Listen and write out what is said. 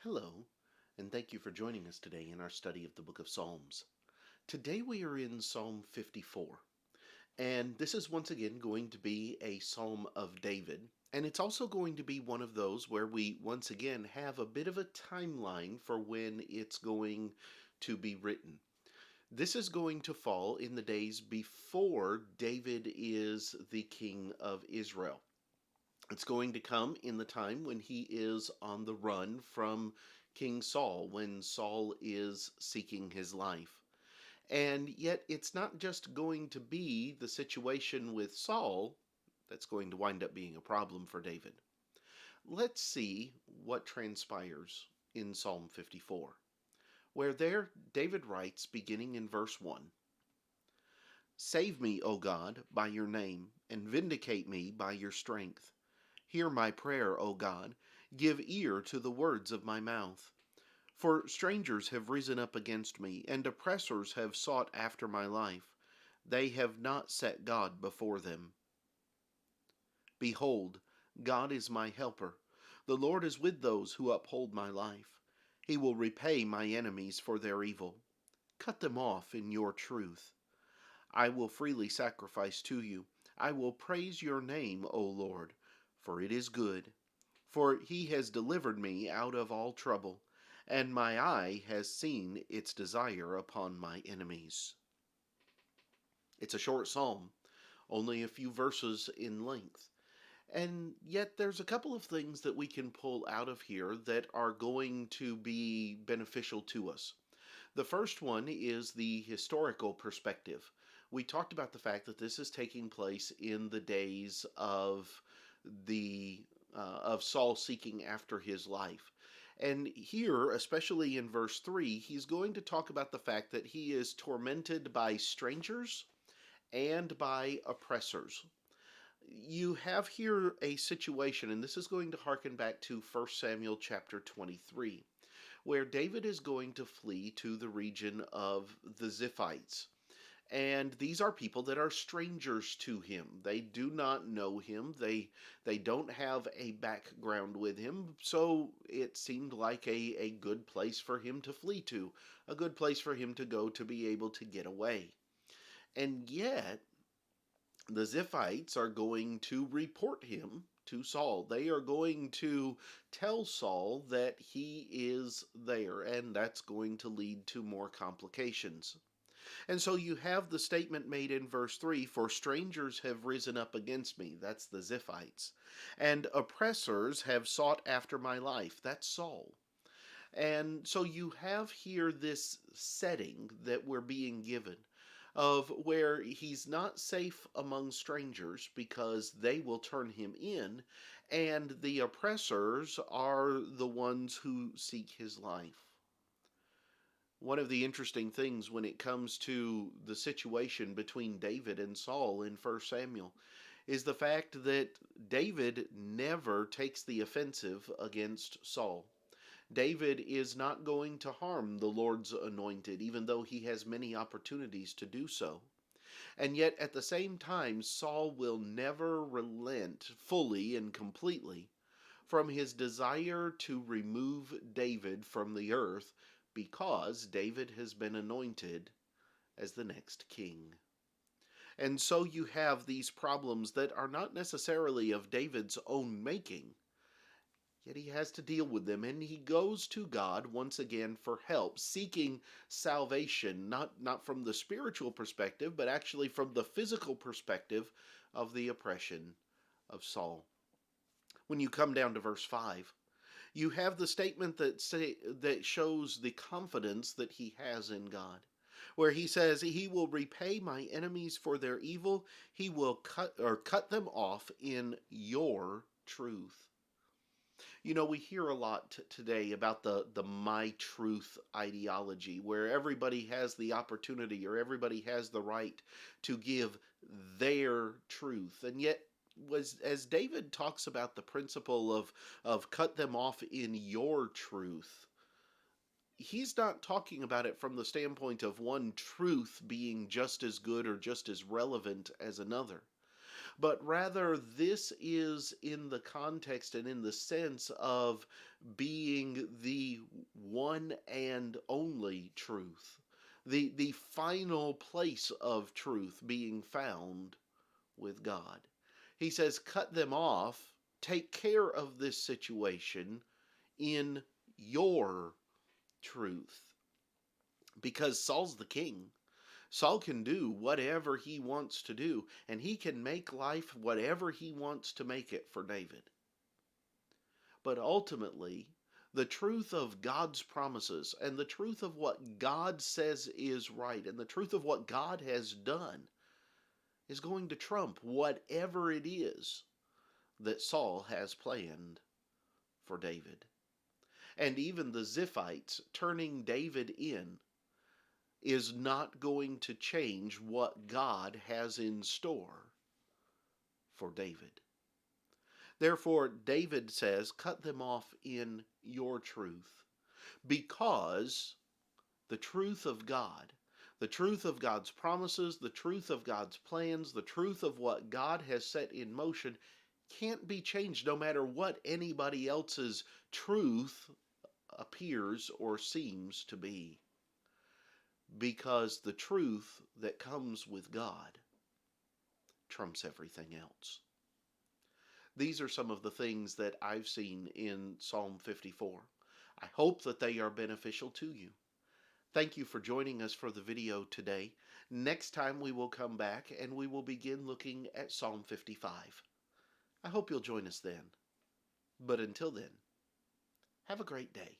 Hello, and thank you for joining us today in our study of the book of Psalms. Today we are in Psalm 54, and this is once again going to be a psalm of David, and it's also going to be one of those where we once again have a bit of a timeline for when it's going to be written. This is going to fall in the days before David is the king of Israel. It's going to come in the time when he is on the run from King Saul, when Saul is seeking his life. And yet, it's not just going to be the situation with Saul that's going to wind up being a problem for David. Let's see what transpires in Psalm 54, where there David writes, beginning in verse 1, "Save me, O God, by your name, and vindicate me by your strength. Hear my prayer, O God. Give ear to the words of my mouth. For strangers have risen up against me, and oppressors have sought after my life. They have not set God before them. Behold, God is my helper. The Lord is with those who uphold my life. He will repay my enemies for their evil. Cut them off in your truth. I will freely sacrifice to you. I will praise your name, O Lord, for it is good. For he has delivered me out of all trouble, and my eye has seen its desire upon my enemies." It's a short psalm, only a few verses in length. And yet, there's a couple of things that we can pull out of here that are going to be beneficial to us. The first one is the historical perspective. We talked about the fact that this is taking place in the days the of Saul seeking after his life. And here, especially in verse 3, he's going to talk about the fact that he is tormented by strangers and by oppressors. You have here a situation, and this is going to harken back to 1 Samuel chapter 23, where David is going to flee to the region of the Ziphites. And these are people that are strangers to him. They do not know him. They don't have a background with him. So it seemed like a good place for him to flee to, a good place for him to go to be able to get away. And yet, the Ziphites are going to report him to Saul. They are going to tell Saul that he is there, and that's going to lead to more complications. And so you have the statement made in verse 3, "For strangers have risen up against me," that's the Ziphites, "and oppressors have sought after my life," that's Saul. And so you have here this setting that we're being given of where he's not safe among strangers because they will turn him in, and the oppressors are the ones who seek his life. One of the interesting things when it comes to the situation between David and Saul in 1 Samuel is the fact that David never takes the offensive against Saul. David is not going to harm the Lord's anointed, even though he has many opportunities to do so. And yet, at the same time, Saul will never relent fully and completely from his desire to remove David from the earth because David has been anointed as the next king. And so you have these problems that are not necessarily of David's own making, yet he has to deal with them, and he goes to God once again for help, seeking salvation, not from the spiritual perspective, but actually from the physical perspective of the oppression of Saul. When you come down to verse 5, you have the statement that shows the confidence that he has in God, where he says, "He will repay my enemies for their evil. He will cut them off in your truth." You know, we hear a lot today about the my truth ideology, where everybody has the opportunity or everybody has the right to give their truth. And yet, as David talks about the principle of cut them off in your truth, he's not talking about it from the standpoint of one truth being just as good or just as relevant as another, but rather this is in the context and in the sense of being the one and only truth, the final place of truth being found with God. He says, cut them off, take care of this situation in your truth. Because Saul's the king. Saul can do whatever he wants to do, and he can make life whatever he wants to make it for David. But ultimately, the truth of God's promises and the truth of what God says is right and the truth of what God has done is going to trump whatever it is that Saul has planned for David. And even the Ziphites turning David in is not going to change what God has in store for David. Therefore, David says, cut them off in your truth, because the truth of God, the truth of God's promises, the truth of God's plans, the truth of what God has set in motion can't be changed no matter what anybody else's truth appears or seems to be. Because the truth that comes with God trumps everything else. These are some of the things that I've seen in Psalm 54. I hope that they are beneficial to you. Thank you for joining us for the video today. Next time we will come back and we will begin looking at Psalm 55. I hope you'll join us then. But until then, have a great day.